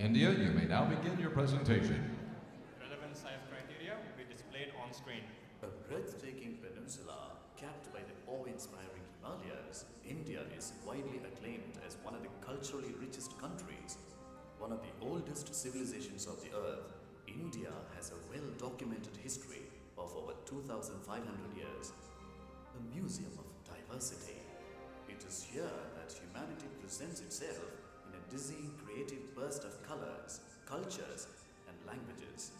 India, you may now begin your presentation. Relevant SIFE criteria will be displayed on screen. A breathtaking peninsula capped by the awe-inspiring Himalayas, India is widely acclaimed as one of the culturally richest countries. One of the oldest civilizations of the earth, India has a well-documented history of over 2,500 years. A museum of diversity. It is here that humanity presents itself in a dizzying creative burst of colors, cultures, and languages.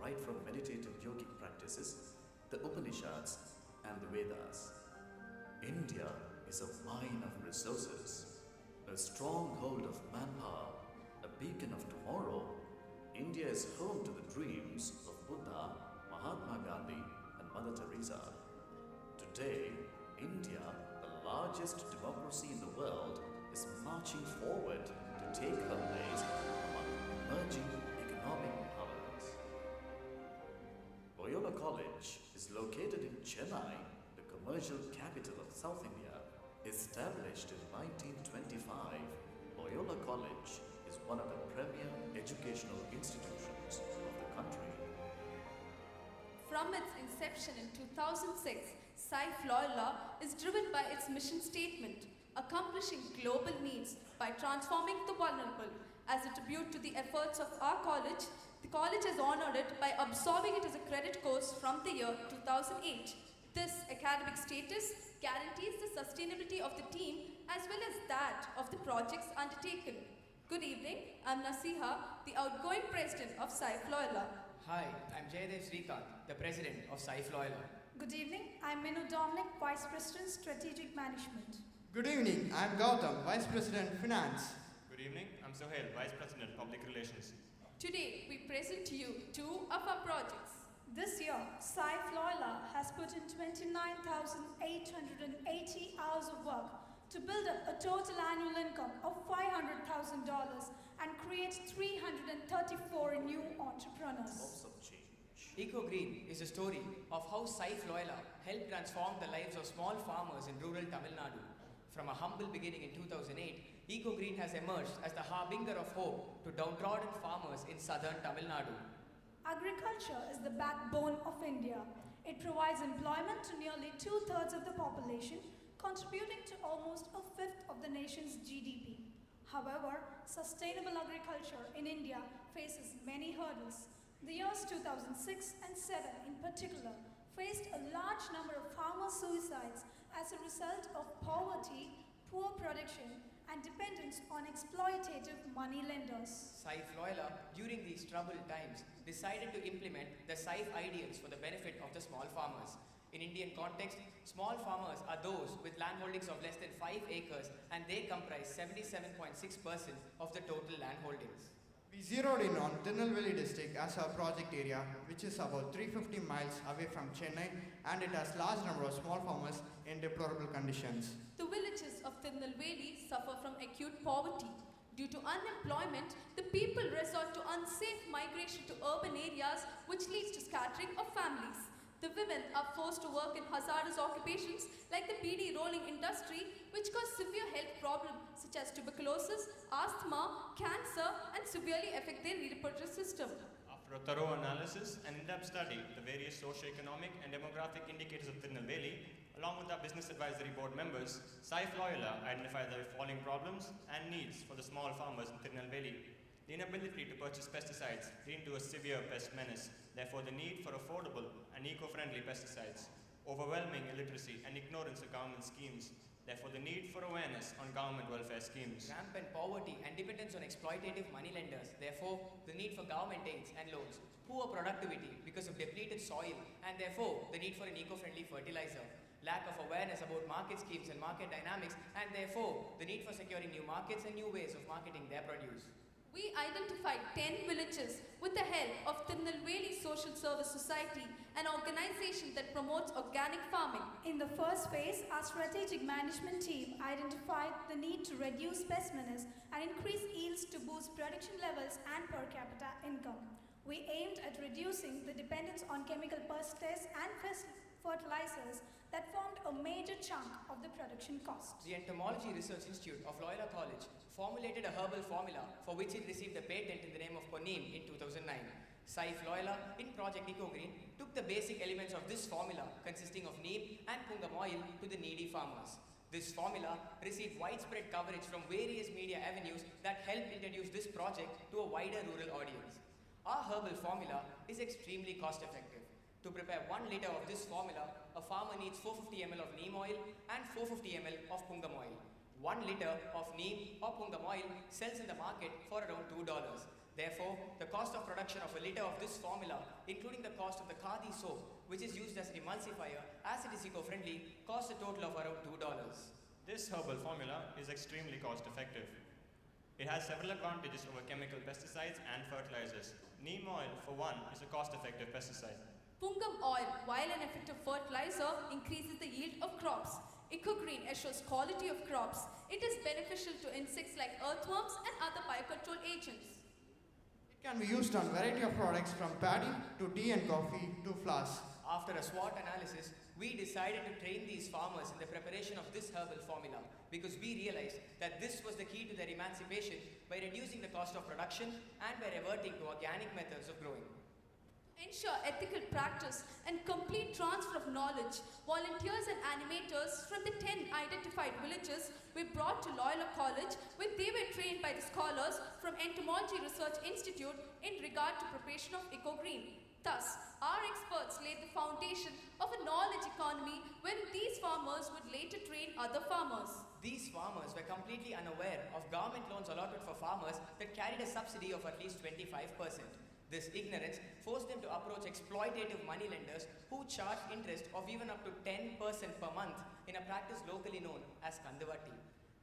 Right from meditative yogic practices, the Upanishads, and the Vedas. India is a mine of resources, a stronghold of manpower, a beacon of tomorrow. India is home to the dreams of Buddha, Mahatma Gandhi, and Mother Teresa. Today, India, the largest democracy in the world, is marching forward to take her place among emerging economic powers. Loyola College is located in Chennai, the commercial capital of South India. Established in 1925, Loyola College is one of the premier educational institutions of the country. From its inception in 2006, SIFE Loyola is driven by its mission statement, accomplishing global needs by transforming the vulnerable. As a tribute to the efforts of our college, the college has honored it by absorbing it as a credit course from the year 2008. This academic status guarantees the sustainability of the team as well as that of the projects undertaken. Good evening, I'm Nasiha, the outgoing president of SIFE Loyola. Hi, I'm Jayadev Srikanth, the president of SIFE Loyola. Good evening, I'm Minu Dominic, Vice President Strategic Management. Good evening, I'm Gautam, Vice President Finance. Good evening, I'm Sohail, Vice President Public Relations. Today, we present to you two of our projects. This year, SIFE Loyola has put in 29,880 hours of work to build up a total annual income of $500,000 and create 334 new entrepreneurs. Lots of change. Eco Green is a story of how SIFE Loyola helped transform the lives of small farmers in rural Tamil Nadu. From a humble beginning in 2008, Eco Green has emerged as the harbinger of hope to downtrodden farmers in southern Tamil Nadu. Agriculture is the backbone of India. It provides employment to nearly 2/3 of the population, contributing to almost a fifth of the nation's GDP. However, sustainable agriculture in India faces many hurdles. The years 2006 and 7 in particular faced a large number of farmer suicides as a result of poverty, poor production, and dependence on exploitative money lenders. SIFE Loyola, during these troubled times, decided to implement the SIFE ideals for the benefit of the small farmers. In Indian context, small farmers are those with land holdings of less than 5 acres and they comprise 77.6% of the total land holdings. We zeroed in on Tirunelveli district as our project area, which is about 350 miles away from Chennai, and it has large number of small farmers in deplorable conditions. The villages of Tirunelveli suffer from acute poverty. Due to unemployment, the people resort to unsafe migration to urban areas, which leads to scattering of families. The women are forced to work in hazardous occupations like the beedi rolling industry, which cause severe health problems such as tuberculosis, asthma, cancer, and severely affect their reproductive system. After a thorough analysis and in-depth study of the various socio-economic and demographic indicators of Tirunelveli, along with our business advisory board members, SIFE Loyola identified the following problems and needs for the small farmers in Tirunelveli. The inability to purchase pesticides leading to a severe pest menace, therefore the need for affordable and eco-friendly pesticides. Overwhelming illiteracy and ignorance of government schemes, therefore the need for awareness on government welfare schemes. Rampant poverty and dependence on exploitative money lenders, therefore the need for government aids and loans. Poor productivity because of depleted soil and therefore the need for an eco-friendly fertilizer. Lack of awareness about market schemes and market dynamics and therefore the need for securing new markets and new ways of marketing their produce. We identified 10 villages with the help of Tirunelveli Social Service Society, an organization that promotes organic farming. In the first phase, our strategic management team identified the need to reduce pest menace and increase yields to boost production levels and per capita income. We aimed at reducing the dependence on chemical pesticides and fertilizers that formed a major chunk of the production cost. The Entomology Research Institute of Loyola College formulated a herbal formula for which it received a patent in the name of neem in 2009. SIFE Loyola in Project EcoGreen took the basic elements of this formula consisting of neem and pungam oil to the needy farmers. This formula received widespread coverage from various media avenues that helped introduce this project to a wider rural audience. Our herbal formula is extremely cost effective. To prepare 1 liter of this formula, a farmer needs 450 ml of neem oil and 450 ml of pungam oil. 1 liter of neem or pungam oil sells in the market for around $2. Therefore, the cost of production of a liter of this formula, including the cost of the khadi soap, which is used as an emulsifier as it is eco-friendly, costs a total of around $2. This herbal formula is extremely cost effective. It has several advantages over chemical pesticides and fertilizers. Neem oil, for one, is a cost-effective pesticide. Pungam oil, while an effective fertilizer, increases the yield of crops. EcoGreen assures quality of crops. It is beneficial to insects like earthworms and other biocontrol agents. It can be used on variety of products from paddy to tea and coffee to flours. After a SWOT analysis, we decided to train these farmers in the preparation of this herbal formula because we realized that this was the key to their emancipation by reducing the cost of production and by reverting to organic methods of growing. Ensure ethical practice and complete transfer of knowledge, volunteers and animators from the 10 identified villages were brought to Loyola College where they were trained by the scholars from Entomology Research Institute in regard to preparation of EcoGreen. Thus, our experts laid the foundation of a knowledge economy wherein these farmers would later train other farmers. These farmers were completely unaware of government loans allotted for farmers that carried a subsidy of at least 25%. This ignorance forced them to approach exploitative moneylenders who charged interest of even up to 10% per month in a practice locally known as Kandavati.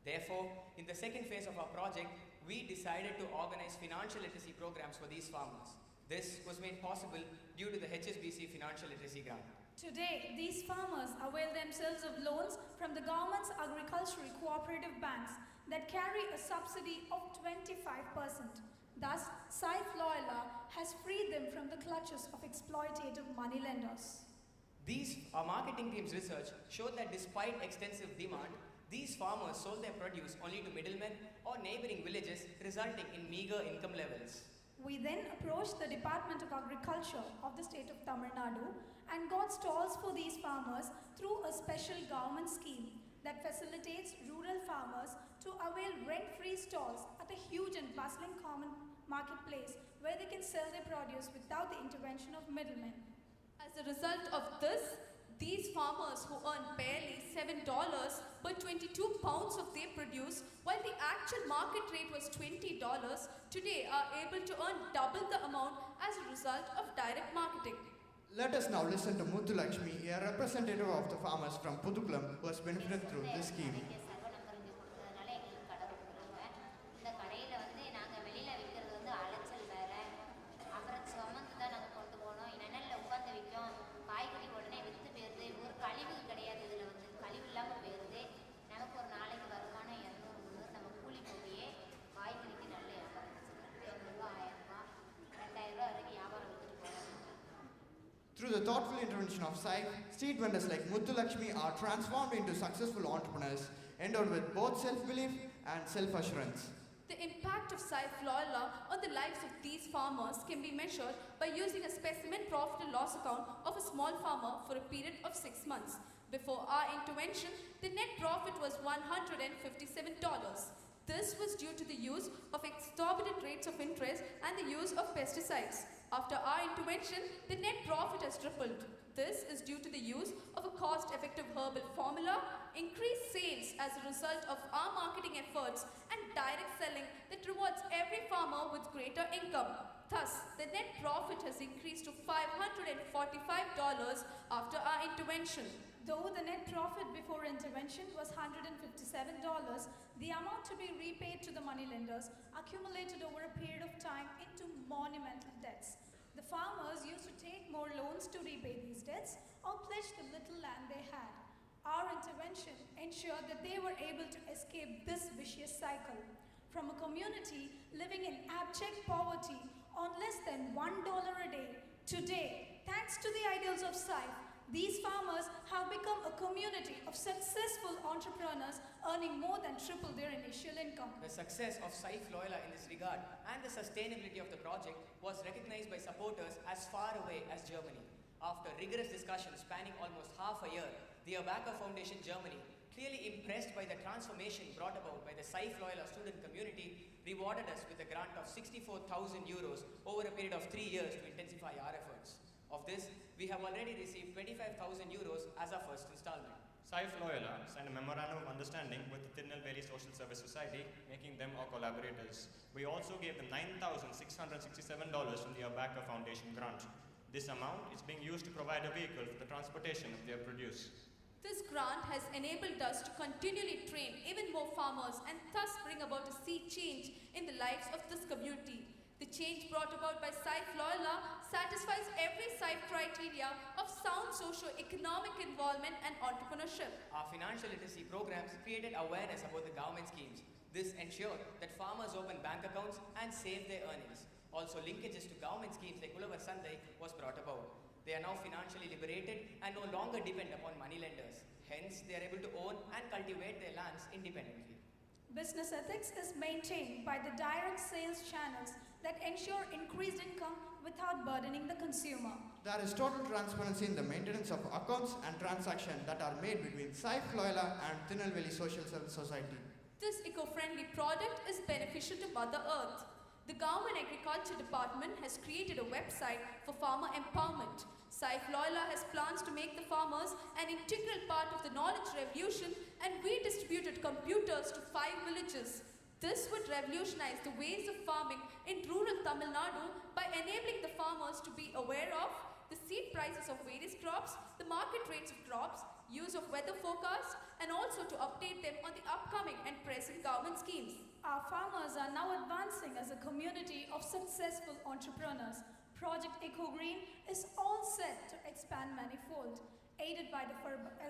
Therefore, in the second phase of our project, we decided to organize financial literacy programs for these farmers. This was made possible due to the HSBC Financial Literacy Grant. Today, these farmers avail themselves of loans from the government's agricultural cooperative banks that carry a subsidy of 25%. Thus, SIFE Loyola has freed them from the clutches of exploitative moneylenders. Our marketing team's research showed that despite extensive demand, these farmers sold their produce only to middlemen or neighboring villages, resulting in meager income levels. We then approached the Department of Agriculture of the state of Tamil Nadu and got stalls for these farmers through a special government scheme that facilitates rural farmers to avail rent-free stalls at a huge and bustling common marketplace where they can sell their produce without the intervention of middlemen. As a result of this, these farmers who earn barely $7 per 22 pounds of their produce, while the actual market rate was $20, today are able to earn double the amount as a result of direct marketing. Let us now listen to Muthulakshmi, a representative of the farmers from Pudukulam who has benefited through this scheme. Through the thoughtful intervention of SIFE, street vendors like Muthulakshmi are transformed into successful entrepreneurs, endowed with both self-belief and self-assurance. The impact of SIFE Loyola on the lives of these farmers can be measured by using a specimen profit and loss account of a small farmer for a period of 6 months. Before our intervention, the net profit was $157. This was due to the use of exorbitant rates of interest and the use of pesticides. After our intervention, the net profit has tripled. This is due to the use of a cost-effective herbal formula, increased sales as a result of our marketing efforts, and direct selling that rewards every farmer with greater income. Thus, the net profit has increased to $545 after our intervention. Though the net profit before intervention was $157, the amount to be repaid to the moneylenders accumulated over a period of time into monumental debts. The farmers used to take more loans to repay these debts or pledge the little land they had. Our intervention ensured that they were able to escape this vicious cycle. From a community living in abject poverty on less than $1 a day, today, thanks to the ideals of SIFE, These farmers have become a community of successful entrepreneurs earning more than triple their initial income. The success of SIFE Loyola in this regard and the sustainability of the project was recognized by supporters as far away as Germany. After rigorous discussions spanning almost half a year, the Abaca Foundation Germany, clearly impressed by the transformation brought about by the SIFE Loyola student community, rewarded us with a grant of 64,000 euros over a period of 3 years to intensify our efforts. Of this, we have already received 25,000 euros as our first installment. SIFE Loyola signed a memorandum of understanding with the Tirunelveli Social Service Society, making them our collaborators. We also gave them $9,667 from the Abaca Foundation grant. This amount is being used to provide a vehicle for the transportation of their produce. This grant has enabled us to continually train even more farmers and thus bring about a sea change in the lives of this community. The change brought about by SIFE Loyola satisfies every SIFE criteria of sound socio-economic involvement and entrepreneurship. Our financial literacy programs created awareness about the government schemes. This ensured that farmers open bank accounts and save their earnings. Also, linkages to government schemes like Ulavar Sandai was brought about. They are now financially liberated and no longer depend upon moneylenders. Hence, they are able to own and cultivate their lands independently. Business ethics is maintained by the direct sales channels that ensure increased income without burdening the consumer. There is total transparency in the maintenance of accounts and transactions that are made between SIFE Loyola and Tirunelveli Social Service Society. This eco-friendly product is beneficial to Mother Earth. The Government Agriculture Department has created a website for farmer empowerment. SIFE Loyola has plans to make the farmers an integral part of the knowledge revolution, and we distributed computers to 5 villages. This would revolutionize the ways of farming in rural Tamil Nadu by enabling the farmers to be aware of the seed prices of various crops, the market rates of crops, use of weather forecasts, and also to update them on the upcoming and present government schemes. Our farmers are now advancing as a community of successful entrepreneurs. Project Eco Green is all set to expand manifold. Aided by the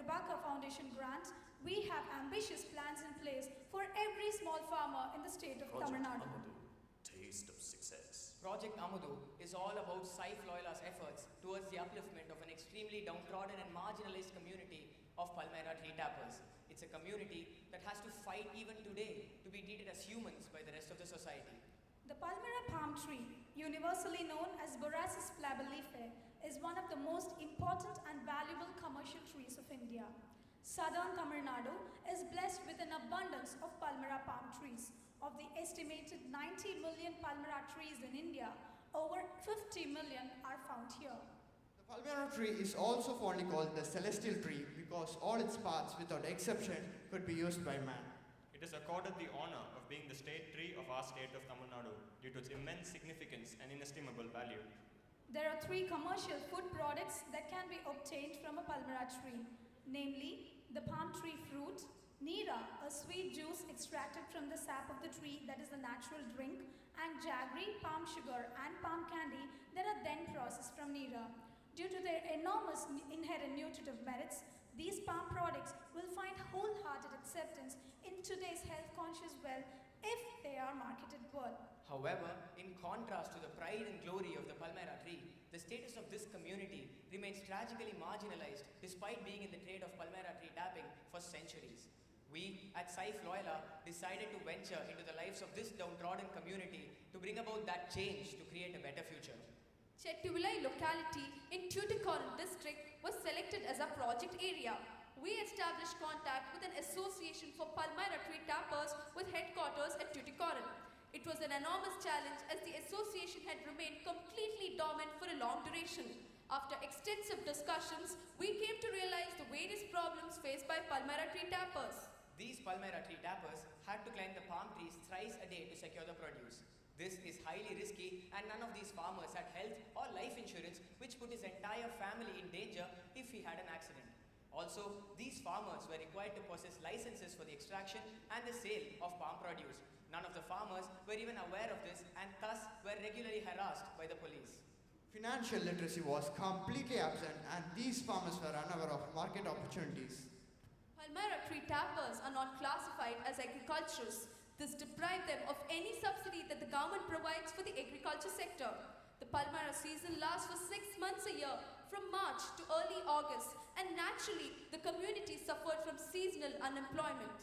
Abaca Foundation grant, we have ambitious plans in place for every small farmer in the state of Tamil Project Nadu. Amudu, taste of success. Project Amudu is all about SIFE Loyola's efforts towards the upliftment of an extremely downtrodden and marginalized community of Palmyra tree tappers. It's a community that has to fight even today to be treated as humans by the rest of the society. The Palmyra palm tree, universally known as Borassus flabellifer, is one of the most important and valuable commercial trees of India. Southern Tamil Nadu is blessed with an abundance of Palmyra palm trees. Of the estimated 90 million Palmyra trees in India, over 50 million are found here. The Palmyra tree is also fondly called the celestial tree because all its parts, without exception, could be used by man. It is accorded the honor of being the state tree of our state of Tamil Nadu due to its immense significance and inestimable value. There are 3 commercial food products that can be obtained from a Palmyra tree, namely the palm tree fruit, Neera, a sweet juice extracted from the sap of the tree that is a natural drink, and jaggery, palm sugar, and palm candy that are then processed from Neera. Due to their enormous inherent nutritive merits, these palm products will find wholehearted acceptance in today's health-conscious world if they are marketed well. However, in contrast to the pride and glory of the Palmyra tree, the status of this community remains tragically marginalized despite being in the trade of Palmyra tree tapping for centuries. We at SIFE Loyola decided to venture into the lives of this downtrodden community to bring about that change to create a better future. Chettivilai locality in Tuticorin district was selected as a project area. We established contact with an association for Palmyra tree tappers with headquarters at Tuticorin. It was an enormous challenge as the association had remained completely dormant for a long duration. After extensive discussions, we came to realize the various problems faced by Palmyra tree tappers. These Palmyra tree tappers had to climb the palm trees thrice a day to secure the produce. This is highly risky and none of these farmers had health or life insurance which put his entire family in danger if he had an accident. Also, these farmers were required to possess licenses for the extraction and the sale of palm produce. None of the farmers were even aware of this and thus were regularly harassed by the police. Financial literacy was completely absent and these farmers were unaware of market opportunities. Palmyra tree tappers are not classified as agriculturists. This deprived them of any subsidy that the government provides for the agriculture sector. The Palmyra season lasts for 6 months a year, from March to early August, and naturally, the community suffered from seasonal unemployment.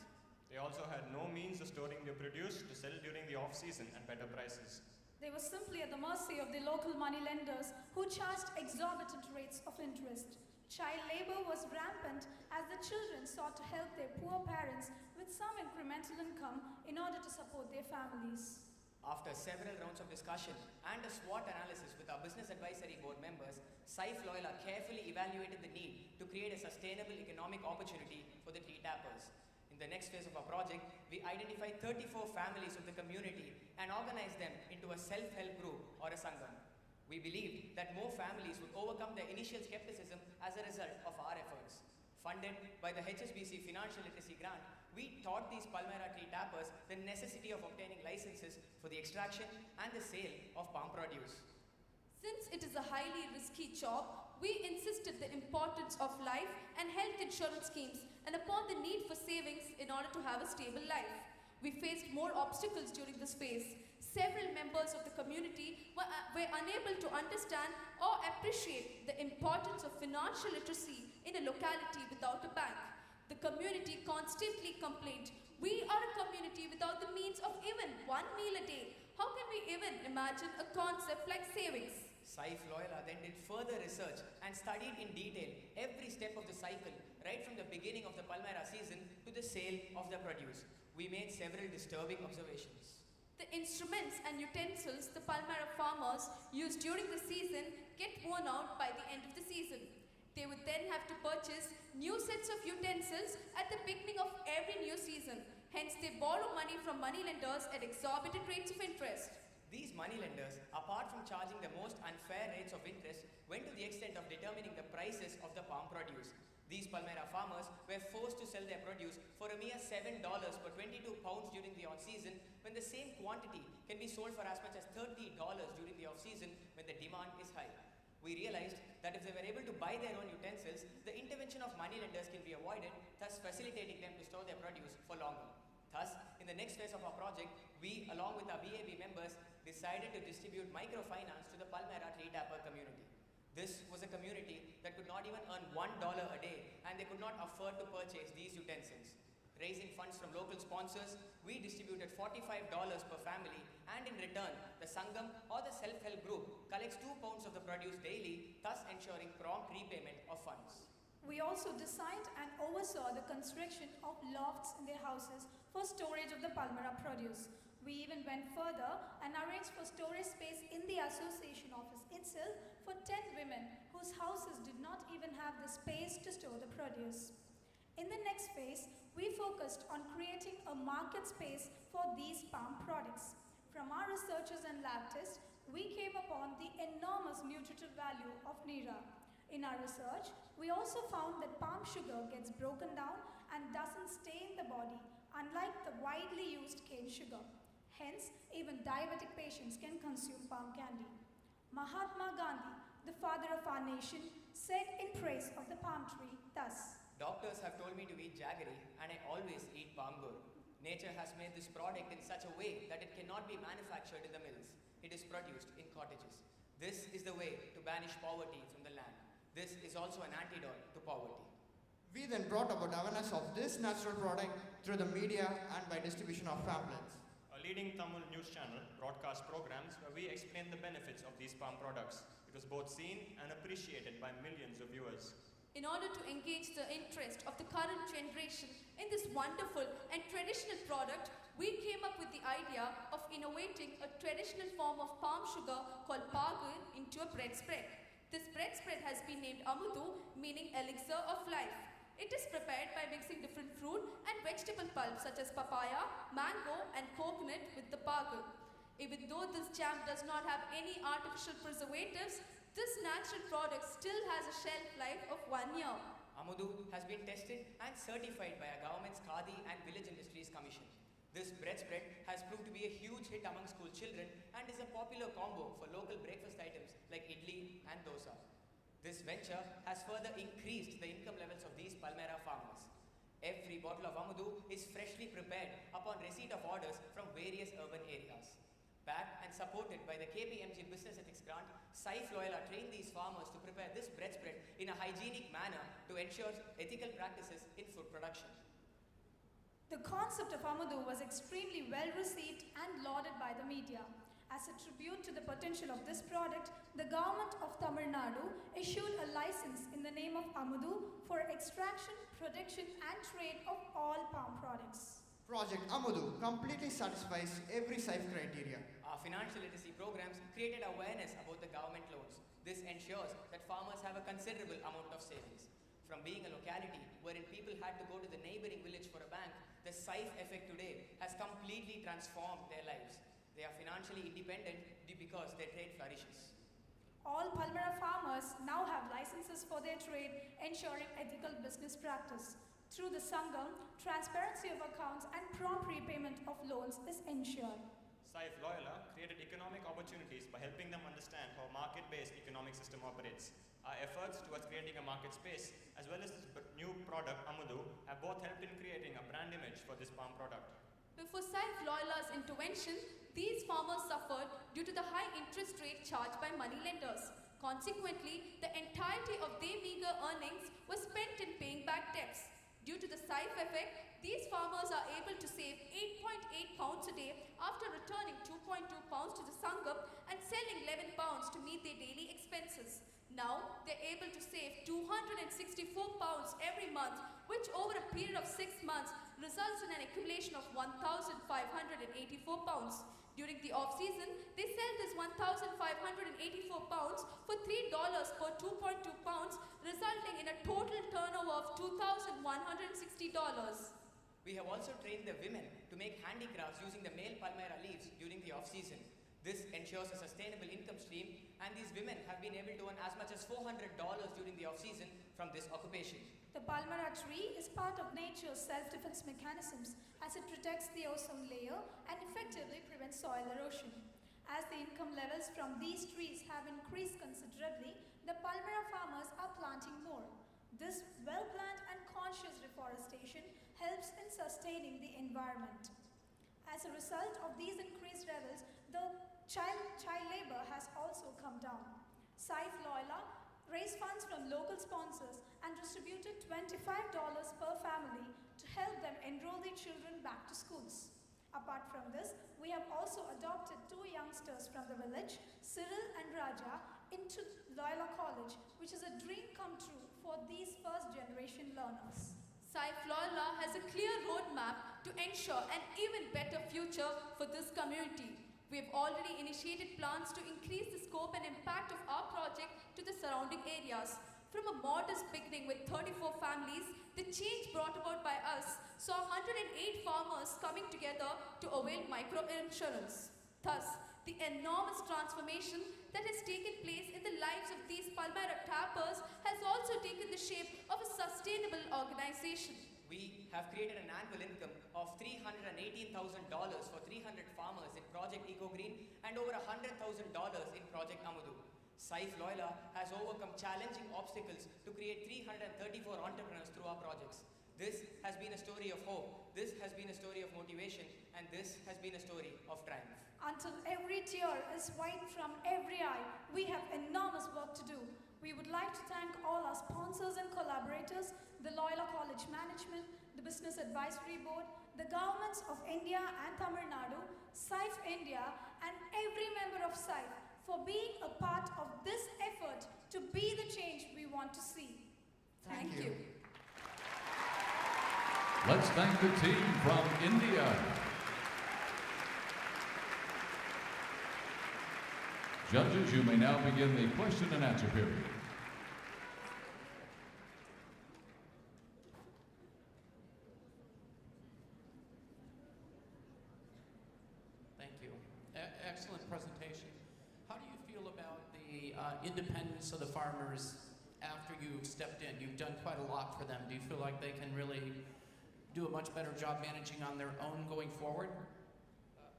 They also had no means of storing their produce to sell during the off-season at better prices. They were simply at the mercy of the local moneylenders who charged exorbitant rates of interest. Child labor was rampant as the children sought to help their poor parents with some incremental income in order to support their families. After several rounds of discussion and a SWOT analysis with our Business Advisory Board members, SIFE Loyola carefully evaluated the need to create a sustainable economic opportunity for the tea tappers. In the next phase of our project, we identified 34 families of the community and organized them into a self-help group or a sangam. We believed that more families would overcome their initial skepticism as a result of our efforts. Funded by the HSBC Financial Literacy Grant, we taught these Palmyra tea tappers the necessity of obtaining licenses for the extraction and the sale of palm produce. Since it is a highly risky job, we insisted the importance of life and health insurance schemes and upon the need for savings in order to have a stable life. We faced more obstacles during this phase. Several members of the community were unable to understand or appreciate the importance of financial literacy in a locality without a bank. The community constantly complained, "We are a community without the means of even one meal a day. How can we even imagine a concept like savings?" SIFE Loyola then did further research and studied in detail every step of the cycle, right from the beginning of the Palmyra season to the sale of the produce. We made several disturbing observations. The instruments and utensils the Palmyra farmers use during the season get worn out by the end of the season. They would then have to purchase new sets of utensils at the beginning of every new season. Hence, they borrow money from moneylenders at exorbitant rates of interest. These moneylenders, apart from charging the most unfair rates of interest, went to the extent of determining the prices of the palm produce. These Palmyra farmers were forced to sell their produce for a mere $7 per 22 pounds during the on-season, when the same quantity can be sold for as much as $30 during the off-season when the demand is high. We realized that if they were able to buy their own utensils, the intervention of moneylenders can be avoided, thus facilitating them to store their produce for longer. Thus, in the next phase of our project, we, along with our BAB members, decided to distribute microfinance to the Palmyra tea tapper community. This was a community that could not even earn $1 a day, and they could not afford to purchase these utensils. Raising funds from local sponsors, we distributed $45 per family, and in return, the Sangam or the self-help group collects 2 pounds of the produce daily, thus ensuring prompt repayment of funds. We also designed and oversaw the construction of lofts in their houses for storage of the Palmyra produce. We even went further and arranged for storage space in the association office itself for 10 women whose houses did not even have the space to store the produce. In the next phase, we focused on creating a market space for these palm products. From our researches and lab tests, we came upon the enormous nutritive value of Nira. In our research, we also found that palm sugar gets broken down and doesn't stay in the body, unlike the widely used cane sugar. Hence, even diabetic patients can consume palm candy. Mahatma Gandhi, the father of our nation, said in praise of the palm tree thus, Doctors have told me to eat jaggery, and I always eat palm gur. Nature has made this product in such a way that it cannot be manufactured in the mills. It is produced in cottages. This is the way to banish poverty from the land. This is also an antidote to poverty. We then brought about awareness of this natural product through the media and by distribution of pamphlets. A leading Tamil news channel broadcast programs where we explain the benefits of these palm products. It was both seen and appreciated by millions of viewers. In order to engage the interest of the current generation in this wonderful and traditional product, we came up with the idea of innovating a traditional form of palm sugar called pagu into a bread spread. This bread spread has been named Amudu, meaning elixir of life. It is prepared by mixing different fruit and vegetable pulps such as papaya, mango and coconut with the pagu. Even though this jam does not have any artificial preservatives, this natural product still has a shelf life of 1 year. Amudu has been tested and certified by our government's Khadi and Village Industries Commission. This bread spread has proved to be a huge hit among school children and is a popular combo for local breakfast items like idli and dosa. This venture has further increased the income levels of these Palmyra farmers. Every bottle of Amudu is freshly prepared upon receipt of orders from various urban areas. Backed and supported by the KPMG Business Ethics Grant, SIFE Loyola trained these farmers to prepare this bread spread in a hygienic manner to ensure ethical practices in food production. The concept of Amadu was extremely well received and lauded by the media. As a tribute to the potential of this product, the government of Tamil Nadu issued a license in the name of Amadu for extraction, production and trade of all palm products. Project Amadu completely satisfies every SIFE criteria. Our financial literacy programs created awareness about the government loans. This ensures that farmers have a considerable amount of savings. From being a locality wherein people had to go to the neighboring village for a bank, the SIFE effect today has completely transformed their lives. They are financially independent because their trade flourishes. All Palmyra farmers now have licenses for their trade, ensuring ethical business practice. Through the Sangam, transparency of accounts and prompt repayment of loans is ensured. SIFE Loyola created economic opportunities by helping them understand how a market-based economic system operates. Our efforts towards creating a market space as well as this new product Amadu have both helped in creating a brand image for this palm product. Before SIFE Loyola's intervention, these farmers suffered due to the high interest rate charged by moneylenders. Consequently, the entirety of their meager earnings was spent in paying back debts. Due to the SIFE effect, these farmers are able to save 8.8 pounds a day after returning 2.2 pounds to the Sangam and selling 11 pounds to meet their daily expenses. Now, they're able to save 264 pounds every month, which over a period of 6 months results in an accumulation of 1,584 pounds. During the off-season, they sell this 1,584 pounds for $3 per 2.2 pounds, resulting in a total turnover of $2,160. We have also trained the women to make handicrafts using the male palmyra leaves during the off-season. This ensures a sustainable income stream, and these women have been able to earn as much as $400 during the off-season from this occupation. The palmyra tree is part of nature's self-defense mechanisms as it protects the ozone layer and effectively prevents soil erosion. As the income levels from these trees have increased considerably, the palmyra farmers are planting more. This well-planned and conscious reforestation helps in sustaining the environment. As a result of these increased levels, the child labor has also come down. SIFE Loyola raised funds from local sponsors and distributed $25 per family to help them enroll their children back to schools. Apart from this, we have also adopted 2 youngsters from the village, Cyril and Raja, into Loyola College, which is a dream come true for these first-generation learners. SIFE Loyola has a clear roadmap to ensure an even better future for this community. We have already initiated plans to increase the scope and impact of our project to the surrounding areas. From a modest beginning with 34 families, the change brought about by us saw 108 farmers coming together to avail micro-insurance. Thus, the enormous transformation that has taken place in the lives of these Palmyra tappers has also taken the shape of a sustainable organization. We have created an annual income of $318,000 for 300 farmers in Project Eco Green and over $100,000 in Project Amadu. SIFE Loyola has overcome challenging obstacles to create 334 entrepreneurs through our projects. This has been a story of hope, this has been a story of motivation, and this has been a story of triumph. Until every tear is wiped from every eye, we have enormous work to do. We would like to thank all our sponsors and collaborators, the Loyola College Management, the Business Advisory Board, the governments of India and Tamil Nadu, SIFE India, and every member of SIFE for being a part of this effort to be the change we want to see. Thank you. Let's thank the team from India. Judges, you may now begin the question and answer period. Thank you. Excellent presentation. How do you feel about the independence of the farmers after you've stepped in? You've done quite a lot for them. Do you feel like they can really do a much better job managing on their own going forward?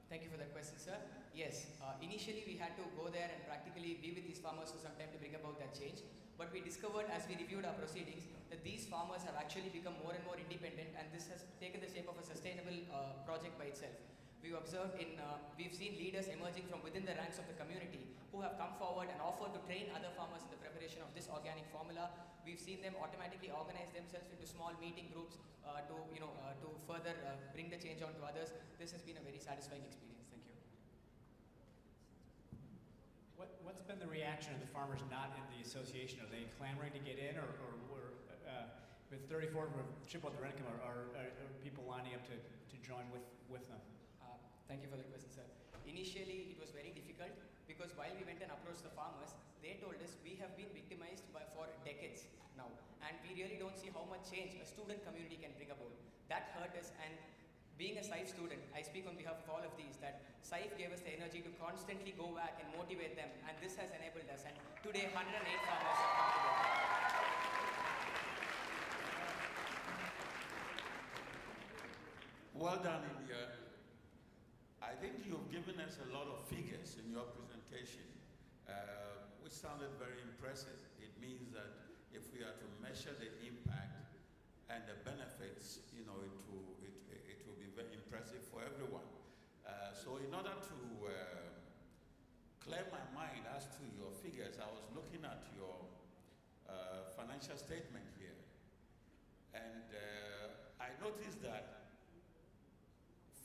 Thank you for that question, sir. Yes, initially we had to go there and practically be with these farmers for some time to bring about that change. But we discovered as we reviewed our proceedings that these farmers have actually become more and more independent, and this has taken the shape of a sustainable project by itself. We've seen leaders emerging from within the ranks of the community who have come forward and offered to train other farmers in the preparation of this organic formula. We've seen them automatically organize themselves into small meeting groups to further bring the change on to others. This has been a very satisfying experience. Thank you. What's been the reaction of the farmers not in the association? Are they clamoring to get in, or with 34 Chippewa Renicum, are people lining up to join with them? Thank you for the question, sir. Initially, it was very difficult because while we went and approached the farmers, they told us we have been victimized for decades now, and we really don't see how much change a student community can bring about. That hurt us, and being a SIFE student, I speak on behalf of all of these, that SIFE gave us the energy to constantly go back and motivate them, and this has enabled us, and today 108 farmers have come together. Well done, India. I think you've given us a lot of figures in your presentation, which sounded very impressive. It means that if we are to measure the impact and the benefits, it will be very impressive for everyone. So in order to clear my mind as to your figures, I was looking at your financial statement here, and I noticed that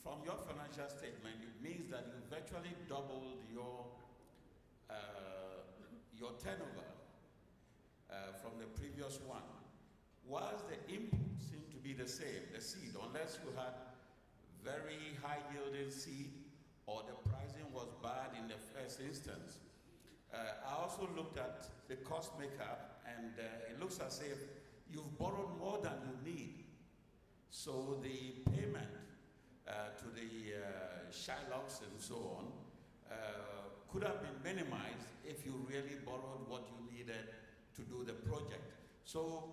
from your financial statement, it means that you virtually doubled your turnover from the previous one. Whilst the input seemed to be the same, the seed, unless you had very high yielding seed or the pricing was bad in the first instance. I also looked at the cost makeup, and it looks as if you've borrowed more than you need. So the payment to the Shylocks and so on could have been minimized if you really borrowed what you needed to do the project. So,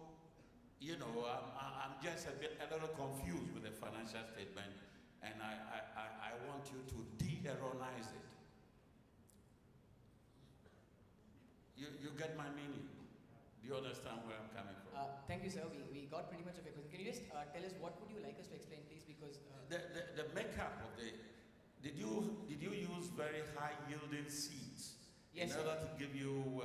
I'm just a little confused with the financial statement, and I want you to de-erronize it. You get my meaning? Do you understand where I'm coming from? Thank you, sir. We got pretty much of your question. Can you just tell us what would you like us to explain, please? Because the makeup of did you use very high yielding seeds? Yes, in order to give you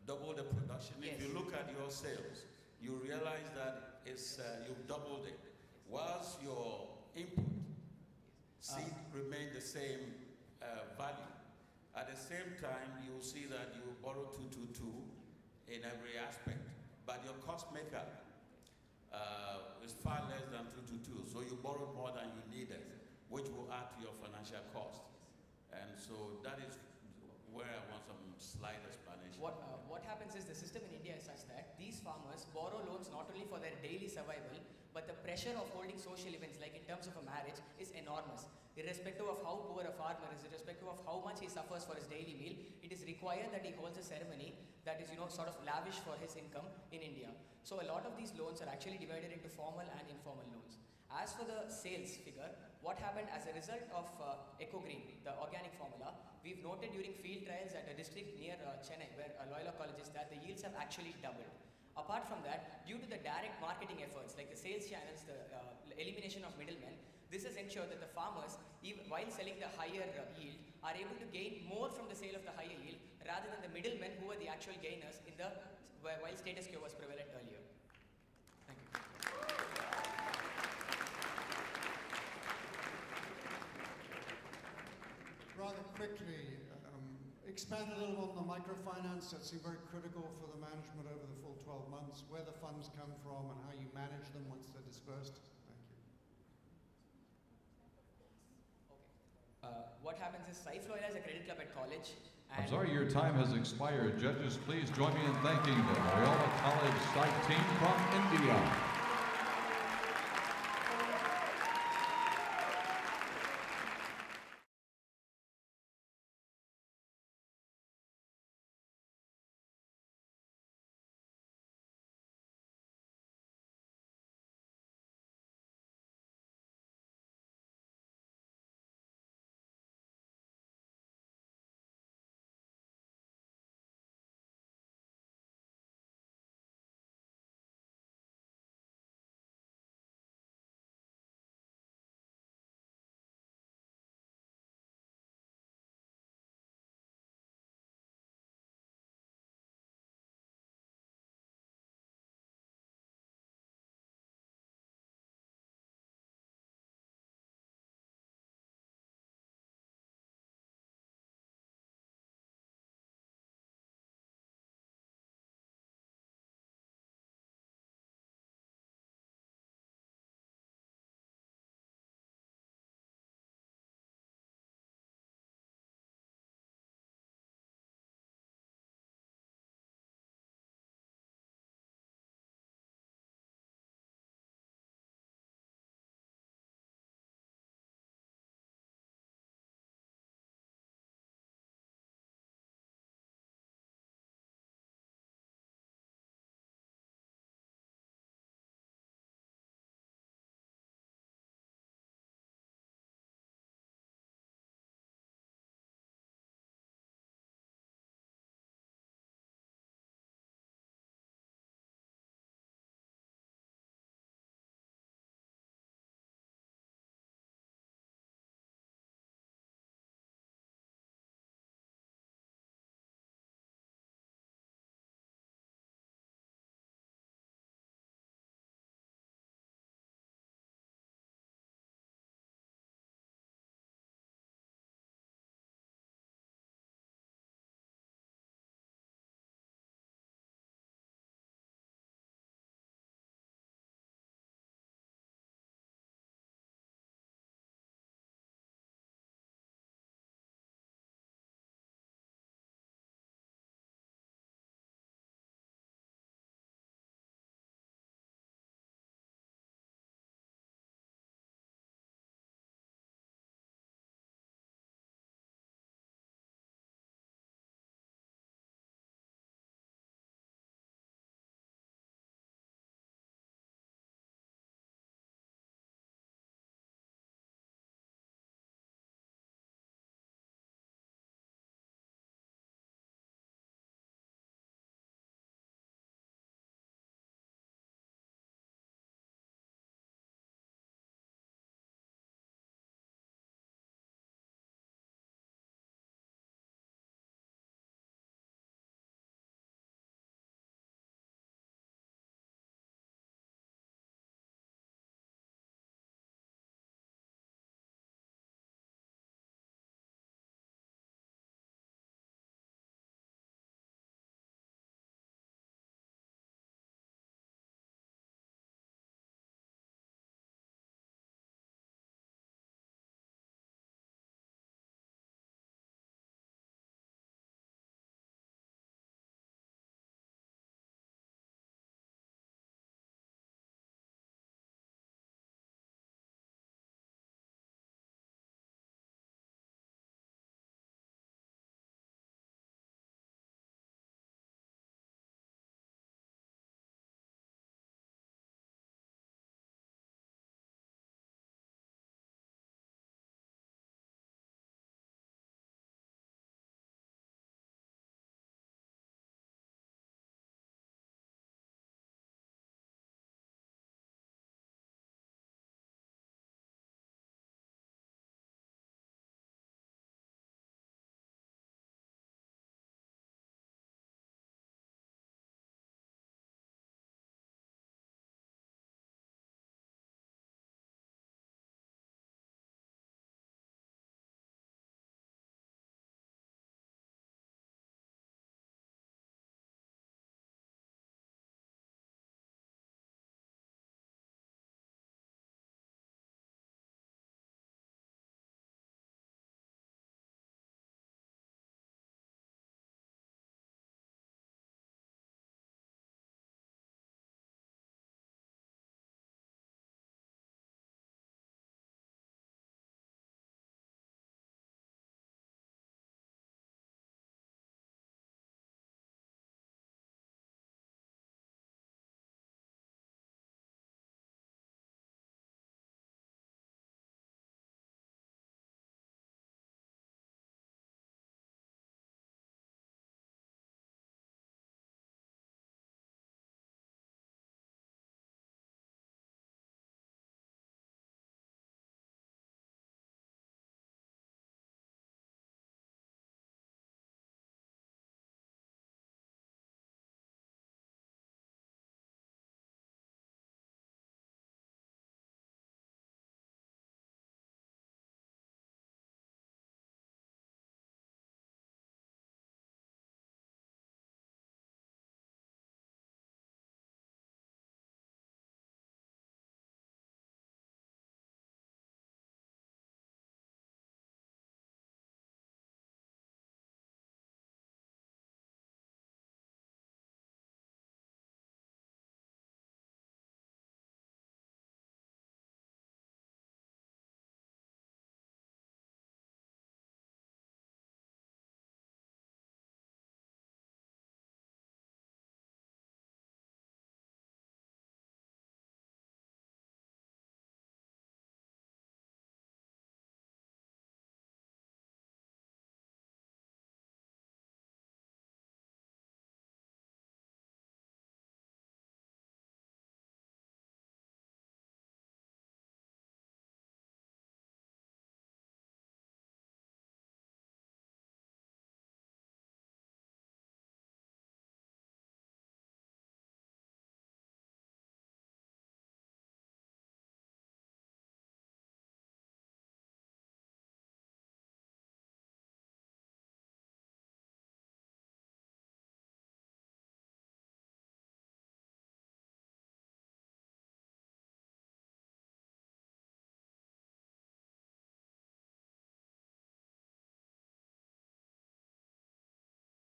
double the production? Yes. If you look at your sales, you realize that you've doubled it, whilst your input seed remained the same value. At the same time, you see that you borrow 222 in every aspect, but your cost makeup is far less than 222. So you borrowed more than you needed, which will add to your financial cost. And so that is where I want some slight explanation. What happens is the system in India is such that these farmers borrow loans not only for their daily survival, but the pressure of holding social events, like in terms of a marriage, is enormous. Irrespective of how poor a farmer is, irrespective of how much he suffers for his daily meal, it is required that he holds a ceremony that is, sort of lavish for his income in India. So a lot of these loans are actually divided into formal and informal loans. As for the sales figure, what happened as a result of EcoGreen, the organic formula, we've noted during field trials at a district near Chennai, where Loyola College is, that the yields have actually doubled. Apart from that, due to the direct marketing efforts, like the sales channels, the elimination of middlemen, this has ensured that the farmers, even while selling the higher yield, are able to gain more from the sale of the higher yield rather than the middlemen who were the actual gainers while status quo was prevalent earlier. Thank you. Rather quickly, expand a little on the microfinance. That seemed very critical for the management over the full 12 months, where the funds come from and how you manage them once they're dispersed. Thank you. Okay. What happens is SIFE Loyola is a credit club at college. I'm sorry, your time has expired. Judges, please join me in thanking the Loyola College SIFE team from India.